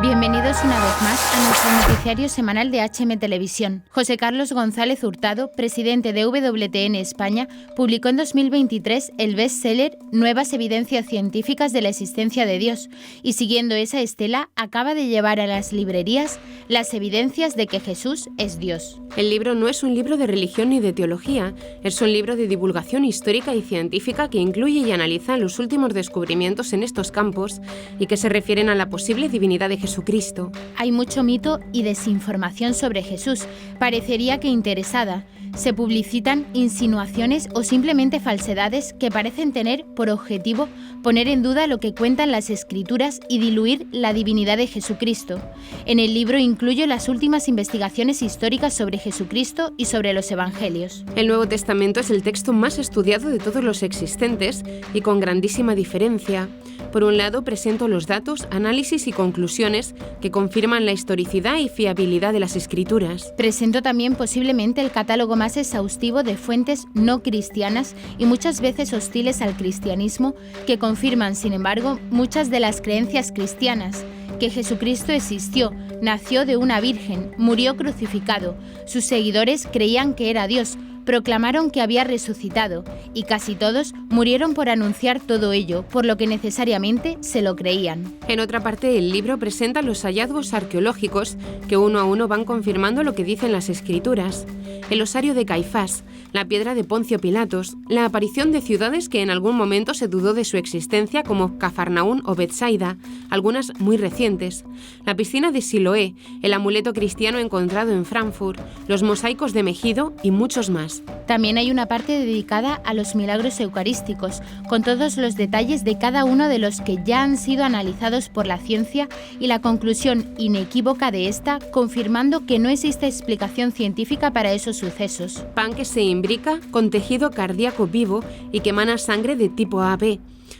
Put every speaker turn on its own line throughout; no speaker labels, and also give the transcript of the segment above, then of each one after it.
Bienvenidos una vez más a nuestro noticiario semanal de HM Televisión. José Carlos González Hurtado, presidente de WTN España, publicó en 2023 el bestseller Nuevas evidencias científicas de la existencia de Dios y, siguiendo esa estela, acaba de llevar a las librerías las evidencias de que Jesús es Dios.
El libro no es un libro de religión ni de teología, es un libro de divulgación histórica y científica que incluye y analiza los últimos descubrimientos en estos campos y que se refieren a la posible divinidad de Jesucristo.
Hay mucho mito y desinformación sobre Jesús. Parecería que interesada. Se publicitan insinuaciones o simplemente falsedades que parecen tener por objetivo poner en duda lo que cuentan las Escrituras y diluir la divinidad de Jesucristo. En el libro incluyo las últimas investigaciones históricas sobre Jesucristo y sobre los Evangelios.
El Nuevo Testamento es el texto más estudiado de todos los existentes y con grandísima diferencia. Por un lado, presento los datos, análisis y conclusiones que confirman la historicidad y fiabilidad de las Escrituras.
Presento también posiblemente el catálogo más exhaustivo de fuentes no cristianas y muchas veces hostiles al cristianismo que confirman, sin embargo, muchas de las creencias cristianas: que Jesucristo existió, nació de una virgen, murió crucificado, sus seguidores creían que era Dios, proclamaron que había resucitado y casi todos murieron por anunciar todo ello, por lo que necesariamente se lo creían.
En otra parte, el libro presenta los hallazgos arqueológicos que uno a uno van confirmando lo que dicen las Escrituras. El osario de Caifás, la piedra de Poncio Pilatos, la aparición de ciudades que en algún momento se dudó de su existencia como Cafarnaún o Betsaida, algunas muy recientes, la piscina de Siloé, el amuleto cristiano encontrado en Frankfurt, los mosaicos de Megido y muchos más.
También hay una parte dedicada a los milagros eucarísticos, con todos los detalles de cada uno de los que ya han sido analizados por la ciencia y la conclusión inequívoca de esta, confirmando que no existe explicación científica para esos sucesos.
Pan que se imbrica con tejido cardíaco vivo y que emana sangre de tipo AB,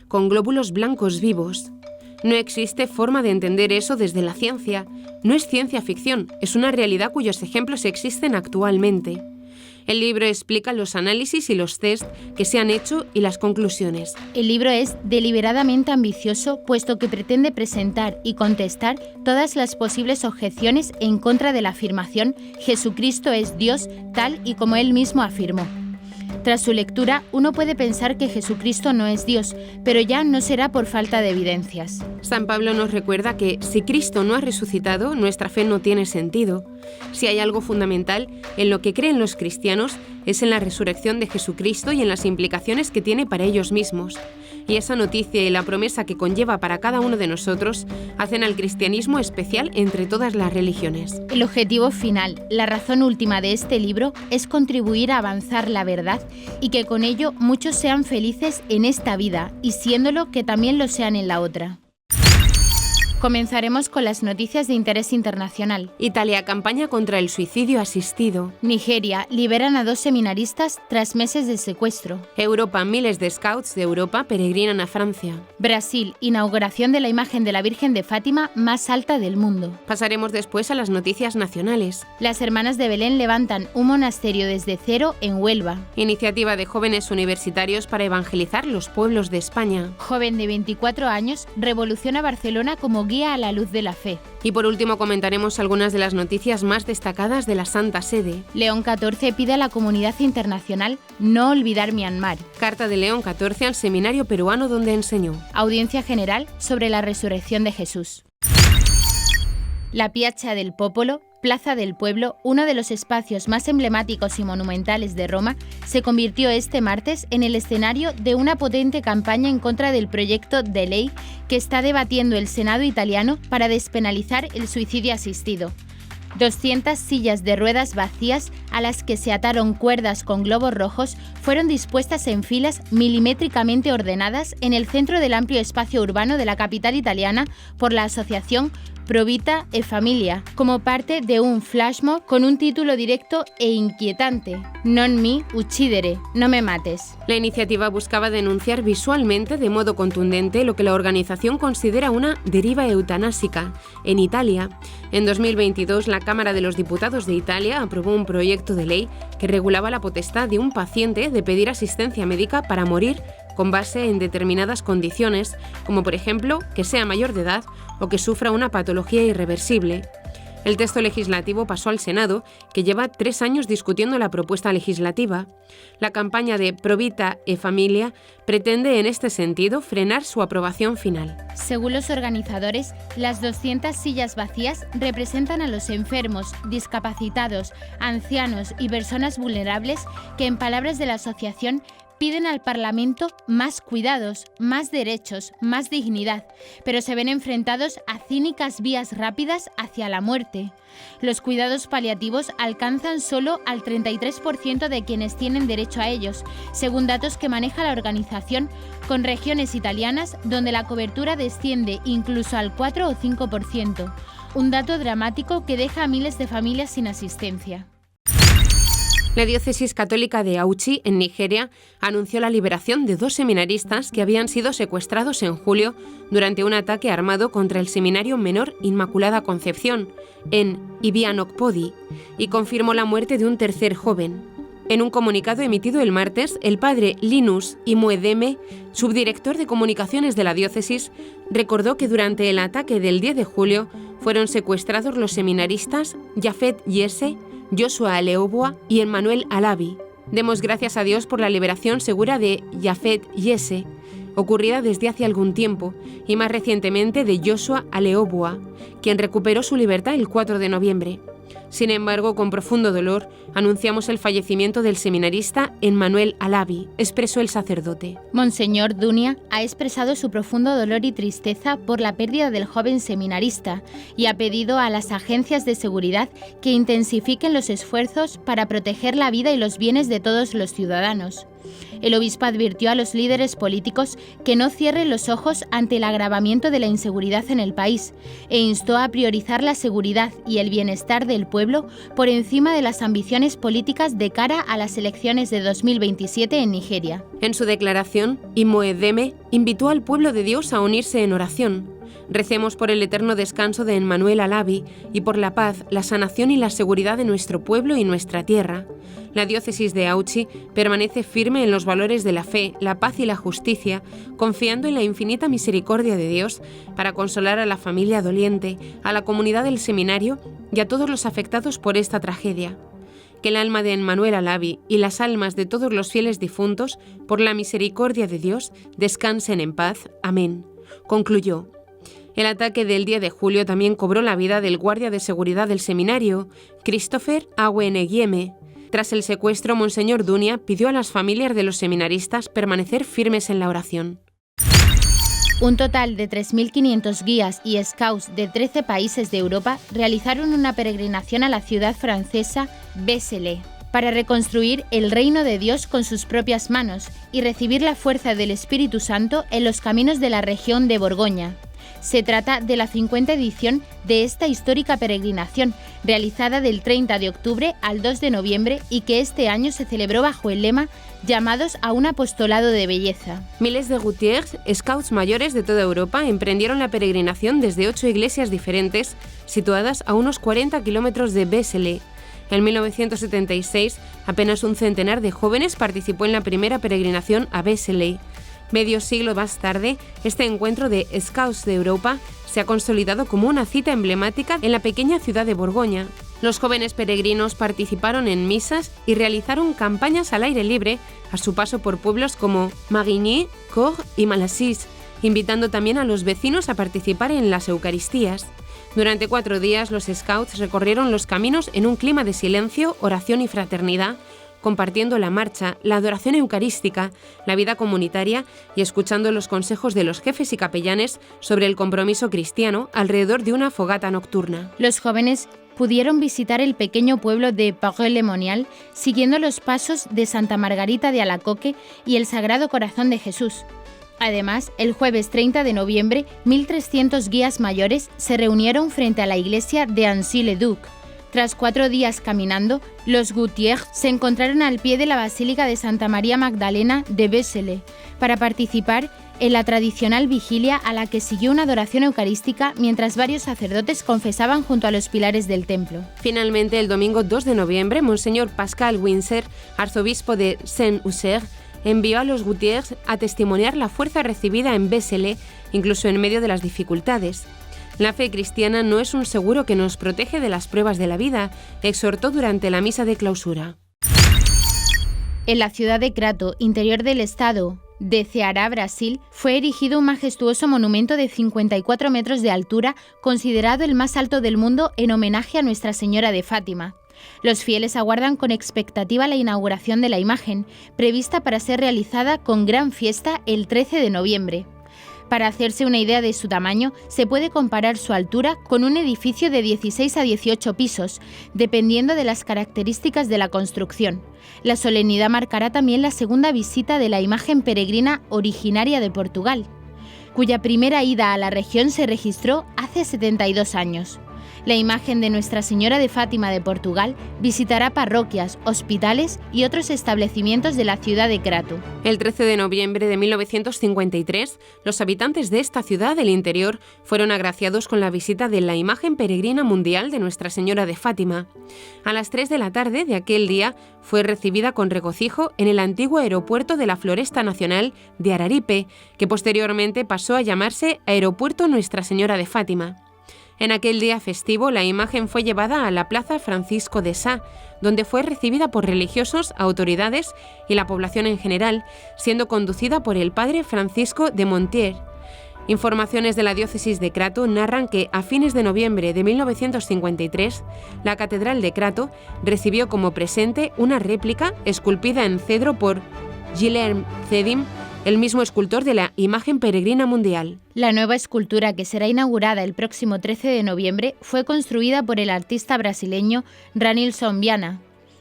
con glóbulos blancos vivos. No existe forma de entender eso desde la ciencia. No es ciencia ficción, es una realidad cuyos ejemplos existen actualmente. El libro explica los análisis y los test que se han hecho y las conclusiones.
El libro es deliberadamente ambicioso, puesto que pretende presentar y contestar todas las posibles objeciones en contra de la afirmación «Jesucristo es Dios», tal y como él mismo afirmó. Tras su lectura, uno puede pensar que Jesucristo no es Dios, pero ya no será por falta de evidencias.
San Pablo nos recuerda que si Cristo no ha resucitado, nuestra fe no tiene sentido. Si hay algo fundamental en lo que creen los cristianos, es en la resurrección de Jesucristo y en las implicaciones que tiene para ellos mismos. Y esa noticia y la promesa que conlleva para cada uno de nosotros hacen al cristianismo especial entre todas las religiones.
El objetivo final, la razón última de este libro, es contribuir a avanzar la verdad y que con ello muchos sean felices en esta vida y, siéndolo, que también lo sean en la otra. Comenzaremos con las noticias de interés internacional.
Italia campaña contra el suicidio asistido.
Nigeria liberan a 2 seminaristas tras meses de secuestro.
Europa, miles de scouts de Europa peregrinan a Francia.
Brasil, inauguración de la imagen de la Virgen de Fátima más alta del mundo.
Pasaremos después a las noticias nacionales.
Las hermanas de Belén levantan un monasterio desde cero en Huelva.
Iniciativa de jóvenes universitarios para evangelizar los pueblos de España.
Joven de 24 años revoluciona Barcelona como guía a la luz de la fe.
Y por último comentaremos algunas de las noticias más destacadas de la Santa Sede.
León XIV pide a la comunidad internacional no olvidar Myanmar.
Carta de León XIV al seminario peruano donde enseñó.
Audiencia general sobre la resurrección de Jesús. La Piazza del Popolo, Plaza del Pueblo, uno de los espacios más emblemáticos y monumentales de Roma, se convirtió este martes en el escenario de una potente campaña en contra del proyecto de ley que está debatiendo el Senado italiano para despenalizar el suicidio asistido. 200 sillas de ruedas vacías a las que se ataron cuerdas con globos rojos fueron dispuestas en filas milimétricamente ordenadas en el centro del amplio espacio urbano de la capital italiana por la asociación Pro Vita e Familia, como parte de un flash mob con un título directo e inquietante: Non mi uccidere, no me mates.
La iniciativa buscaba denunciar visualmente de modo contundente lo que la organización considera una deriva eutanásica en Italia. En 2022, la Cámara de los Diputados de Italia aprobó un proyecto de ley que regulaba la potestad de un paciente de pedir asistencia médica para morir con base en determinadas condiciones, como por ejemplo que sea mayor de edad o que sufra una patología irreversible. El texto legislativo pasó al Senado, que lleva 3 años discutiendo la propuesta legislativa. La campaña de Pro Vita e Familia pretende en este sentido frenar su aprobación final.
Según los organizadores, las 200 sillas vacías representan a los enfermos, discapacitados, ancianos y personas vulnerables que, en palabras de la asociación, piden al Parlamento más cuidados, más derechos, más dignidad, pero se ven enfrentados a cínicas vías rápidas hacia la muerte. Los cuidados paliativos alcanzan solo al 33% de quienes tienen derecho a ellos, según datos que maneja la organización, con regiones italianas donde la cobertura desciende incluso al 4 o 5%, un dato dramático que deja a miles de familias sin asistencia.
La diócesis católica de Auchi, en Nigeria, anunció la liberación de 2 seminaristas que habían sido secuestrados en julio durante un ataque armado contra el Seminario Menor Inmaculada Concepción, en Ibianokpodi, y confirmó la muerte de un tercer joven. En un comunicado emitido el martes, el padre Linus Imuedeme, subdirector de comunicaciones de la diócesis, recordó que durante el ataque del 10 de julio fueron secuestrados los seminaristas Yafet Yese, Joshua Aleobua y Emmanuel Alabi. Demos gracias a Dios por la liberación segura de Yafet Yese, ocurrida desde hace algún tiempo, y más recientemente de Joshua Aleobua, quien recuperó su libertad el 4 de noviembre. Sin embargo, con profundo dolor, anunciamos el fallecimiento del seminarista Emmanuel Alabi, expresó el sacerdote.
Monseñor Dunia ha expresado su profundo dolor y tristeza por la pérdida del joven seminarista y ha pedido a las agencias de seguridad que intensifiquen los esfuerzos para proteger la vida y los bienes de todos los ciudadanos. El obispo advirtió a los líderes políticos que no cierren los ojos ante el agravamiento de la inseguridad en el país e instó a priorizar la seguridad y el bienestar del pueblo por encima de las ambiciones políticas de cara a las elecciones de 2027 en Nigeria.
En su declaración, Imoedeme invitó al pueblo de Dios a unirse en oración. Recemos por el eterno descanso de Emmanuel Alabi y por la paz, la sanación y la seguridad de nuestro pueblo y nuestra tierra. La diócesis de Auchi permanece firme en los valores de la fe, la paz y la justicia, confiando en la infinita misericordia de Dios para consolar a la familia doliente, a la comunidad del seminario y a todos los afectados por esta tragedia. Que el alma de Emmanuel Alabi y las almas de todos los fieles difuntos, por la misericordia de Dios, descansen en paz. Amén. Concluyó. El ataque del 10 de julio también cobró la vida del guardia de seguridad del seminario, Christopher Awenegieme. Tras el secuestro, Monseñor Dunia pidió a las familias de los seminaristas permanecer firmes en la oración.
Un total de 3.500 guías y scouts de 13 países de Europa realizaron una peregrinación a la ciudad francesa Vézelay para reconstruir el reino de Dios con sus propias manos y recibir la fuerza del Espíritu Santo en los caminos de la región de Borgoña. Se trata de la 50ª edición de esta histórica peregrinación, realizada del 30 de octubre al 2 de noviembre y que este año se celebró bajo el lema «Llamados a un apostolado de belleza».
Miles de Gutiérrez, scouts mayores de toda Europa, emprendieron la peregrinación desde 8 iglesias diferentes, situadas a unos 40 kilómetros de Vézelay. En 1976, apenas un centenar de jóvenes participó en la primera peregrinación a Vézelay. Medio siglo más tarde, este encuentro de Scouts de Europa se ha consolidado como una cita emblemática en la pequeña ciudad de Borgoña. Los jóvenes peregrinos participaron en misas y realizaron campañas al aire libre a su paso por pueblos como Marigny, Cors y Malassís, invitando también a los vecinos a participar en las Eucaristías. Durante 4 días, los Scouts recorrieron los caminos en un clima de silencio, oración y fraternidad, compartiendo la marcha, la adoración eucarística, la vida comunitaria y escuchando los consejos de los jefes y capellanes sobre el compromiso cristiano alrededor de una fogata nocturna.
Los jóvenes pudieron visitar el pequeño pueblo de Paray-le-Monial siguiendo los pasos de Santa Margarita de Alacoque y el Sagrado Corazón de Jesús. Además, el jueves 30 de noviembre, 1.300 guías mayores se reunieron frente a la iglesia de Annecy-le-Duc. Tras 4 días caminando, los Gutiérrez se encontraron al pie de la Basílica de Santa María Magdalena de Vézelay para participar en la tradicional vigilia a la que siguió una adoración eucarística mientras varios sacerdotes confesaban junto a los pilares del templo.
Finalmente, el domingo 2 de noviembre, Monseñor Pascal Winser, arzobispo de Saint-Auxerre, envió a los Gutiérrez a testimoniar la fuerza recibida en Bésele, incluso en medio de las dificultades. La fe cristiana no es un seguro que nos protege de las pruebas de la vida, exhortó durante la misa de clausura.
En la ciudad de Crato, interior del estado de Ceará, Brasil, fue erigido un majestuoso monumento de 54 metros de altura, considerado el más alto del mundo en homenaje a Nuestra Señora de Fátima. Los fieles aguardan con expectativa la inauguración de la imagen, prevista para ser realizada con gran fiesta el 13 de noviembre. Para hacerse una idea de su tamaño, se puede comparar su altura con un edificio de 16 a 18 pisos, dependiendo de las características de la construcción. La solemnidad marcará también la segunda visita de la imagen peregrina originaria de Portugal, cuya primera ida a la región se registró hace 72 años. La imagen de Nuestra Señora de Fátima de Portugal visitará parroquias, hospitales y otros establecimientos de la ciudad de Crato.
El 13 de noviembre de 1953, los habitantes de esta ciudad del interior fueron agraciados con la visita de la imagen peregrina mundial de Nuestra Señora de Fátima. A las 3 de la tarde de aquel día fue recibida con regocijo en el antiguo aeropuerto de la Floresta Nacional de Araripe, que posteriormente pasó a llamarse Aeropuerto Nuestra Señora de Fátima. En aquel día festivo, la imagen fue llevada a la Plaza Francisco de Sá, donde fue recibida por religiosos, autoridades y la población en general, siendo conducida por el padre Francisco de Montier. Informaciones de la diócesis de Crato narran que a fines de noviembre de 1953, la Catedral de Crato recibió como presente una réplica esculpida en cedro por Guillaume Cedim, el mismo escultor de la imagen peregrina mundial.
La nueva escultura, que será inaugurada el próximo 13 de noviembre, fue construida por el artista brasileño Ranilson Viana.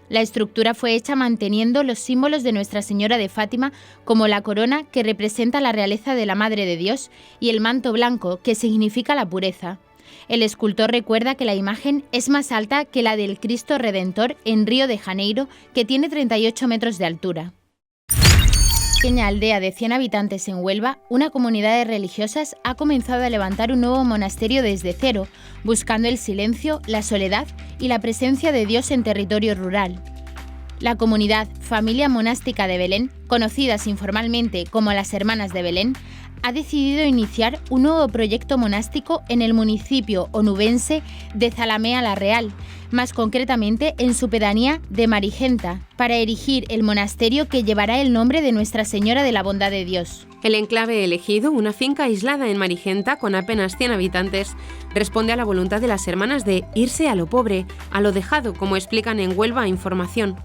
La estructura fue hecha manteniendo los símbolos de Nuestra Señora de Fátima, como la corona, que representa la realeza de la Madre de Dios, y el manto blanco, que significa la pureza. El escultor recuerda que la imagen es más alta que la del Cristo Redentor en Río de Janeiro, que tiene 38 metros de altura. Pequeña aldea de 100 habitantes en Huelva, una comunidad de religiosas ha comenzado a levantar un nuevo monasterio desde cero, buscando el silencio, la soledad y la presencia de Dios en territorio rural. La comunidad Familia Monástica de Belén, conocidas informalmente como las Hermanas de Belén, ha decidido iniciar un nuevo proyecto monástico en el municipio onubense de Zalamea la Real, más concretamente en su pedanía de Marigenta, para erigir el monasterio que llevará el nombre de Nuestra Señora de la Bondad de Dios.
El enclave elegido, una finca aislada en Marigenta con apenas 100 habitantes, responde a la voluntad de las hermanas de irse a lo pobre, a lo dejado, como explican en Huelva Información.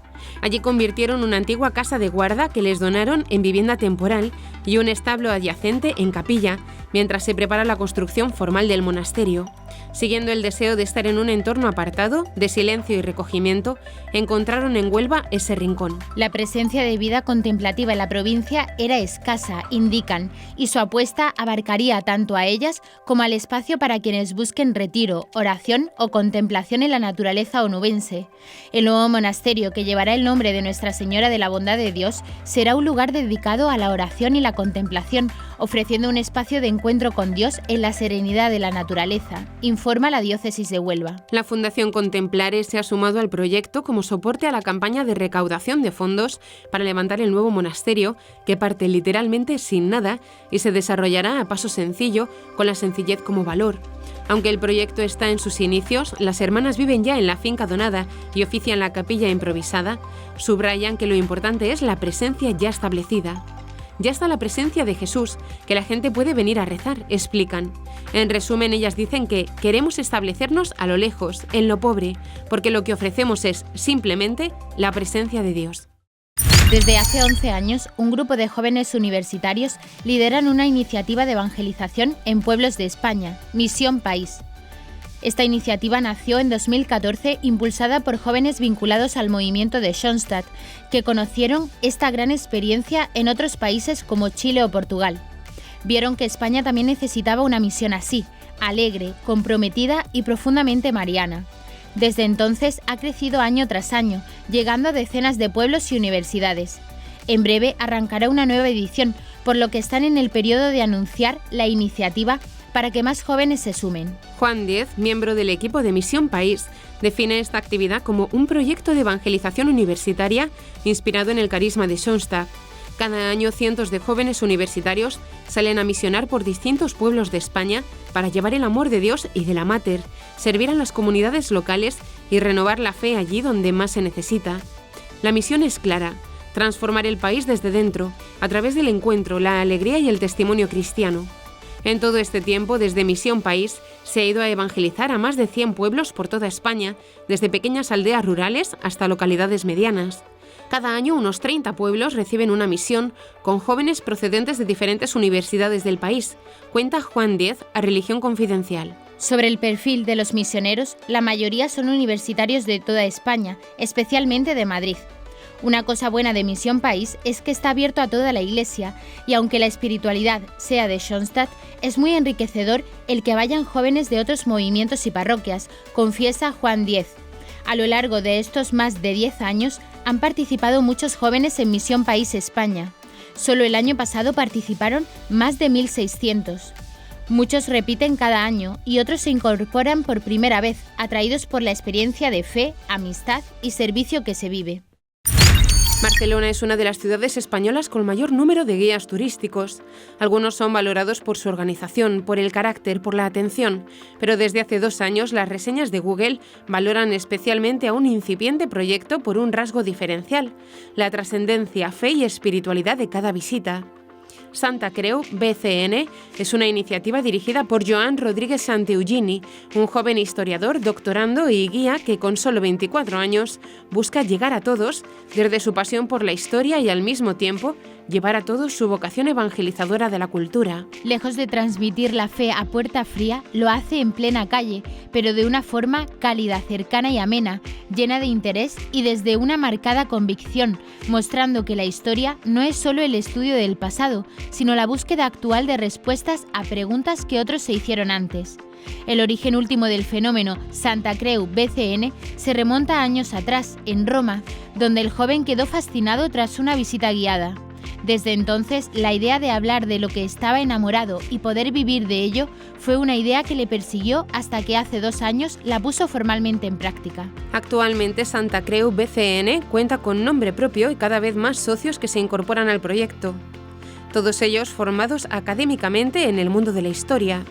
Allí convirtieron una antigua casa de guarda que les donaron en vivienda temporal y un establo adyacente en capilla, mientras se prepara la construcción formal del monasterio. Siguiendo el deseo de estar en un entorno apartado, de silencio y recogimiento, encontraron en Huelva ese rincón.
La presencia de vida contemplativa en la provincia era escasa, indican, y su apuesta abarcaría tanto a ellas como al espacio para quienes busquen retiro, oración o contemplación en la naturaleza onubense. El nuevo monasterio, que llevará el nombre de Nuestra Señora de la Bondad de Dios, será un lugar dedicado a la oración y la contemplación, ofreciendo un espacio de encuentro con Dios en la serenidad de la naturaleza, informa la diócesis de Huelva.
La Fundación Contemplare se ha sumado al proyecto como soporte a la campaña de recaudación de fondos para levantar el nuevo monasterio, que parte literalmente sin nada y se desarrollará a paso sencillo, con la sencillez como valor. Aunque el proyecto está en sus inicios, las hermanas viven ya en la finca donada y ofician la capilla improvisada. Subrayan que lo importante es la presencia ya establecida. Ya está la presencia de Jesús, que la gente puede venir a rezar, explican. En resumen, ellas dicen que queremos establecernos a lo lejos, en lo pobre, porque lo que ofrecemos es simplemente la presencia de Dios.
Desde hace 11 años, un grupo de jóvenes universitarios lideran una iniciativa de evangelización en pueblos de España, Misión País. Esta iniciativa nació en 2014, impulsada por jóvenes vinculados al movimiento de Schoenstatt, que conocieron esta gran experiencia en otros países como Chile o Portugal. Vieron que España también necesitaba una misión así, alegre, comprometida y profundamente mariana. Desde entonces ha crecido año tras año, llegando a decenas de pueblos y universidades. En breve arrancará una nueva edición, por lo que están en el periodo de anunciar la iniciativa para que más jóvenes se sumen.
Juan Diez, miembro del equipo de Misión País, define esta actividad como un proyecto de evangelización universitaria inspirado en el carisma de Schoenstatt. Cada año cientos de jóvenes universitarios salen a misionar por distintos pueblos de España para llevar el amor de Dios y de la Mater, servir a las comunidades locales y renovar la fe allí donde más se necesita. La misión es clara: transformar el país desde dentro, a través del encuentro, la alegría y el testimonio cristiano. En todo este tiempo, desde Misión País, se ha ido a evangelizar a más de 100 pueblos por toda España, desde pequeñas aldeas rurales hasta localidades medianas. Cada año unos 30 pueblos reciben una misión con jóvenes procedentes de diferentes universidades del país, cuenta Juan Diez a Religión Confidencial.
Sobre el perfil de los misioneros, la mayoría son universitarios de toda España, especialmente de Madrid. Una cosa buena de Misión País es que está abierto a toda la Iglesia y aunque la espiritualidad sea de Schoenstatt, es muy enriquecedor el que vayan jóvenes de otros movimientos y parroquias, confiesa Juan Diez. A lo largo de estos más de 10 años han participado muchos jóvenes en Misión País España. Solo el año pasado participaron más de 1.600. Muchos repiten cada año y otros se incorporan por primera vez, atraídos por la experiencia de fe, amistad y servicio que se vive.
Barcelona es una de las ciudades españolas con mayor número de guías turísticos. Algunos son valorados por su organización, por el carácter, por la atención, pero desde hace 2 años las reseñas de Google valoran especialmente a un incipiente proyecto por un rasgo diferencial: la trascendencia, fe y espiritualidad de cada visita. Santa Creu BCN es una iniciativa dirigida por Joan Rodríguez Santeugini, un joven historiador, doctorando y guía que con solo 24 años busca llegar a todos desde su pasión por la historia y al mismo tiempo llevar a todos su vocación evangelizadora de la cultura.
Lejos de transmitir la fe a puerta fría, lo hace en plena calle, pero de una forma cálida, cercana y amena, llena de interés y desde una marcada convicción, mostrando que la historia no es solo el estudio del pasado, sino la búsqueda actual de respuestas a preguntas que otros se hicieron antes. El origen último del fenómeno Santa Creu BCN se remonta a años atrás, en Roma, donde el joven quedó fascinado tras una visita guiada. Desde entonces, la idea de hablar de lo que estaba enamorado y poder vivir de ello fue una idea que le persiguió hasta que hace 2 años la puso formalmente en práctica.
Actualmente Santa Creu BCN cuenta con nombre propio y cada vez más socios que se incorporan al proyecto. Todos ellos formados académicamente en el mundo de la historia.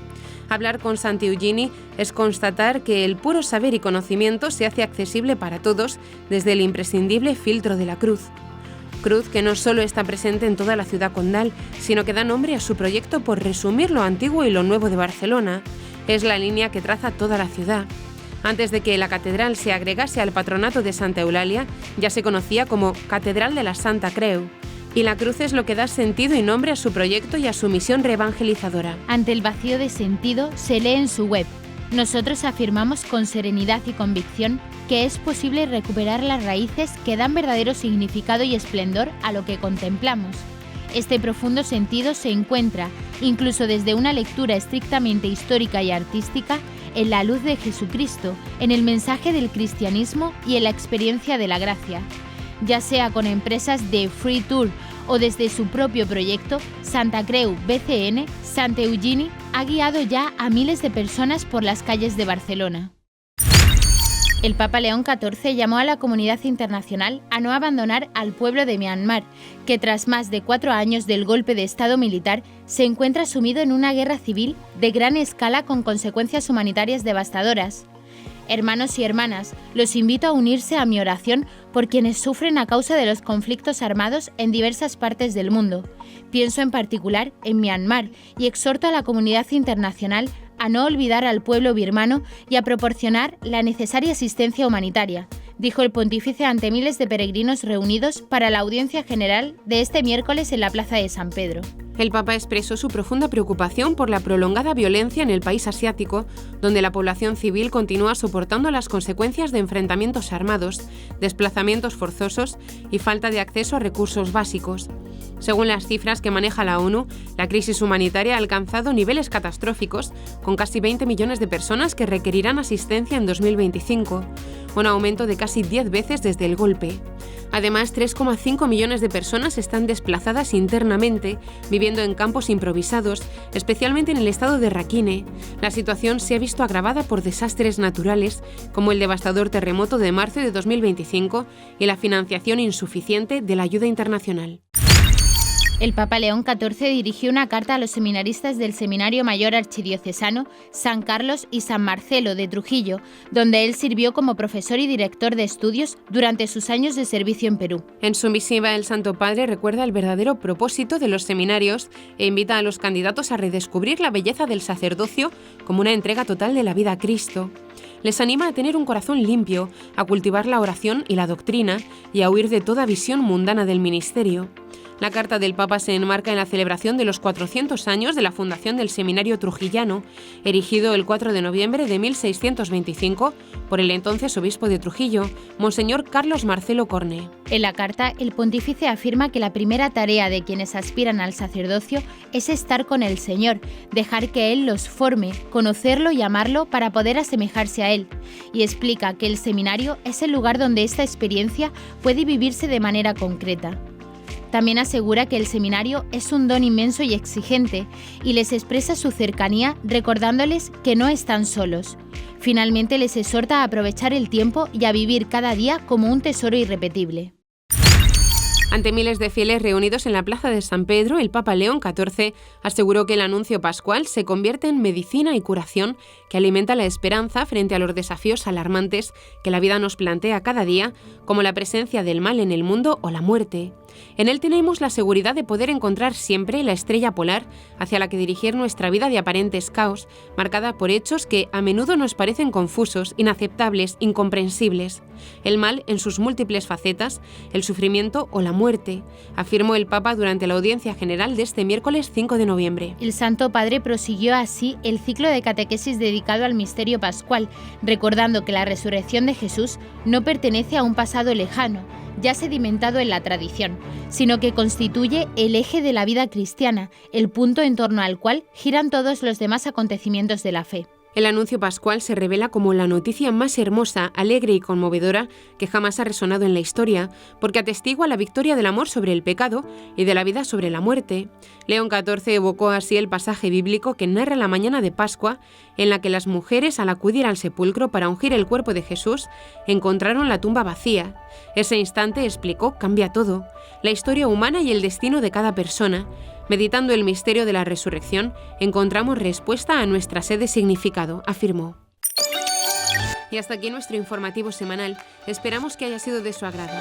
Hablar con Santeugini es constatar que el puro saber y conocimiento se hace accesible para todos desde el imprescindible filtro de la cruz. Cruz que no solo está presente en toda la ciudad condal, sino que da nombre a su proyecto por resumir lo antiguo y lo nuevo de Barcelona. Es la línea que traza toda la ciudad. Antes de que la catedral se agregase al patronato de Santa Eulalia, ya se conocía como Catedral de la Santa Creu. Y la cruz es lo que da sentido y nombre a su proyecto y a su misión reevangelizadora.
Ante el vacío de sentido, se lee en su web: nosotros afirmamos con serenidad y convicción que es posible recuperar las raíces que dan verdadero significado y esplendor a lo que contemplamos. Este profundo sentido se encuentra, incluso desde una lectura estrictamente histórica y artística, en la luz de Jesucristo, en el mensaje del cristianismo y en la experiencia de la gracia. Ya sea con empresas de Free Tour o desde su propio proyecto, Santa Creu BCN, Santeugini ha guiado ya a miles de personas por las calles de Barcelona. El Papa León XIV llamó a la comunidad internacional a no abandonar al pueblo de Myanmar, que tras más de 4 años del golpe de Estado militar se encuentra sumido en una guerra civil de gran escala con consecuencias humanitarias devastadoras. Hermanos y hermanas, los invito a unirse a mi oración por quienes sufren a causa de los conflictos armados en diversas partes del mundo. Pienso en particular en Myanmar y exhorto a la comunidad internacional a no olvidar al pueblo birmano y a proporcionar la necesaria asistencia humanitaria, dijo el pontífice ante miles de peregrinos reunidos para la audiencia general de este miércoles en la Plaza de San Pedro.
El Papa expresó su profunda preocupación por la prolongada violencia en el país asiático, donde la población civil continúa soportando las consecuencias de enfrentamientos armados, desplazamientos forzosos y falta de acceso a recursos básicos. Según las cifras que maneja la ONU, la crisis humanitaria ha alcanzado niveles catastróficos, con casi 20 millones de personas que requerirán asistencia en 2025, un aumento de casi 10 veces desde el golpe. Además, 3,5 millones de personas están desplazadas internamente, viviendo en campos improvisados, especialmente en el estado de Rakhine. La situación se ha visto agravada por desastres naturales, como el devastador terremoto de marzo de 2025 y la financiación insuficiente de la ayuda internacional.
El Papa León XIV dirigió una carta a los seminaristas del Seminario Mayor Archidiocesano San Carlos y San Marcelo de Trujillo, donde él sirvió como profesor y director de estudios durante sus años de servicio en Perú.
En su misiva, el Santo Padre recuerda el verdadero propósito de los seminarios e invita a los candidatos a redescubrir la belleza del sacerdocio como una entrega total de la vida a Cristo. Les anima a tener un corazón limpio, a cultivar la oración y la doctrina y a huir de toda visión mundana del ministerio. La carta del Papa se enmarca en la celebración de los 400 años de la fundación del Seminario Trujillano, erigido el 4 de noviembre de 1625 por el entonces obispo de Trujillo, Monseñor Carlos Marcelo Corne.
En la carta, el pontífice afirma que la primera tarea de quienes aspiran al sacerdocio es estar con el Señor, dejar que Él los forme, conocerlo y amarlo para poder asemejarse a Él, y explica que el seminario es el lugar donde esta experiencia puede vivirse de manera concreta. También asegura que el seminario es un don inmenso y exigente y les expresa su cercanía recordándoles que no están solos. Finalmente les exhorta a aprovechar el tiempo y a vivir cada día como un tesoro irrepetible.
Ante miles de fieles reunidos en la plaza de San Pedro, el Papa León XIV aseguró que el anuncio pascual se convierte en medicina y curación que alimenta la esperanza frente a los desafíos alarmantes que la vida nos plantea cada día, como la presencia del mal en el mundo o la muerte. En él tenemos la seguridad de poder encontrar siempre la estrella polar hacia la que dirigir nuestra vida de aparentes caos, marcada por hechos que a menudo nos parecen confusos, inaceptables, incomprensibles. El mal en sus múltiples facetas, el sufrimiento o la muerte, afirmó el Papa durante la audiencia general de este miércoles 5 de noviembre.
El Santo Padre prosiguió así el ciclo de catequesis dedicado al misterio pascual, recordando que la resurrección de Jesús no pertenece a un pasado lejano, ya sedimentado en la tradición, sino que constituye el eje de la vida cristiana, el punto en torno al cual giran todos los demás acontecimientos de la fe.
El anuncio pascual se revela como la noticia más hermosa, alegre y conmovedora que jamás ha resonado en la historia, porque atestigua la victoria del amor sobre el pecado y de la vida sobre la muerte. León XIV evocó así el pasaje bíblico que narra la mañana de Pascua, en la que las mujeres, al acudir al sepulcro para ungir el cuerpo de Jesús, encontraron la tumba vacía. Ese instante, explicó, cambia todo, la historia humana y el destino de cada persona. Meditando el misterio de la resurrección, encontramos respuesta a nuestra sed de significado, afirmó. Y hasta aquí nuestro informativo semanal. Esperamos que haya sido de su agrado.